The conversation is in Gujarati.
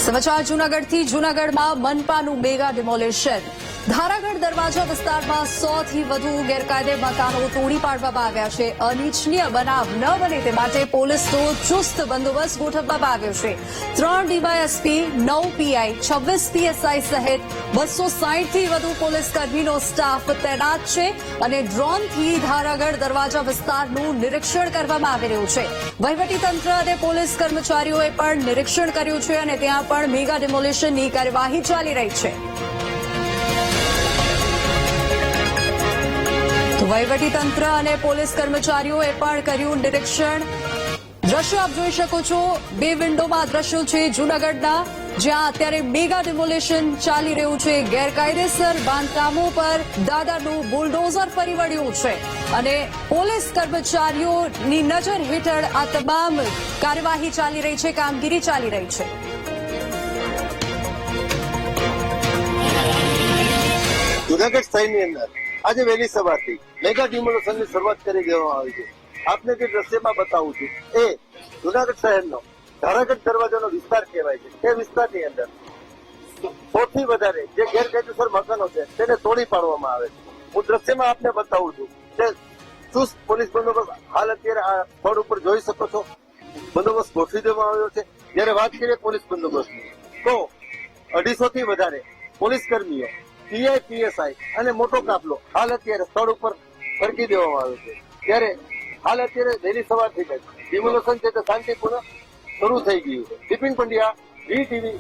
સમાચાર જૂનાગઢથી જૂનાગઢમાં મનપાનું મેગા ડિમોલિશન ધારાગઢ દરવાજા વિસ્તારમાં 100 થી વધુ ગેરકાયદે મકાનો તોડી પાડવામાં આવ્યા છે। અનિચ્છનીય બનાવ ન બને તે માટે પોલીસનો ચુસ્ત બંદોબસ્ત ગોઠવવામાં આવ્યો છે। 3 ડીવાયએસપી 9 પીઆઈ 26 પીએસઆઈ સહિત 260 થી વધુ પોલીસકર્મીનો સ્ટાફ તૈનાત છે અને ડ્રોનથી ધારાગઢ દરવાજા વિસ્તારનું નિરીક્ષણ કરવામાં આવી રહ્યું છે। વહીવટીતંત્ર અને પોલીસ કર્મચારીઓએ પણ નિરીક્ષણ કર્યું છે અને ત્યાં પણ મેગા ડિમોલિશનની કાર્યવાહી ચાલી રહી છે। વહીવટીતંત્ર અને પોલીસ કર્મચારીઓએ પણ કર્યું નિરીક્ષણ। દ્રશ્યો આપ જોઈ શકો છો, 2 વિન્ડોમાં દ્રશ્યો છે જૂનાગઢના, જ્યાં અત્યારે મેગા ડિમોલિશન ચાલી રહ્યું છે। ગેરકાયદેસર બાંધકામો પર દાદાનું બુલડોઝર ફરી વળ્યું છે અને પોલીસ કર્મચારીઓની નજર હેઠળ આ તમામ કાર્યવાહી ચાલી રહી છે, કામગીરી ચાલી રહી છે। જૂનાગઢ શહેરની અંદર આજે વહેલી સવારથી મેગા ડિમોલિશનની શરૂઆત કરી દેવામાં આવી છે। આપને જે દ્રશ્યમાં બતાવું છું એ જૂનાગઢ શહેરનો ધારાગઢ દરવાજાનો વિસ્તાર કહેવાય છે। તે વિસ્તારની અંદર 100 થી વધારે જે ગેરકાયદેસર મકાનો છે તેને તોડી પાડવામાં આવે છે। હું દ્રશ્યમાં આપને બતાવું છું કે ચુસ્ત પોલીસ બંદોબસ્ત હાલ અત્યારે આ સ્થળ ઉપર જોઈ શકો છો, બંદોબસ્ત ગોઠવી દેવામાં આવ્યો છે। જયારે વાત કરીએ પોલીસ બંદોબસ્તની તો 250 થી વધારે પોલીસ કર્મીઓ, પીઆઈ, પીએસઆઈ અને મોટો કાફલો હાલ અત્યારે સ્થળ ઉપર ફરકી દેવામાં આવ્યો છે। ત્યારે હાલ અત્યારે વહેલી સવારથી જ ડિમોલિશન છે તે શાંતિપૂર્ણ શરૂ થઈ ગયું છે। Bipin Pandya, V TV.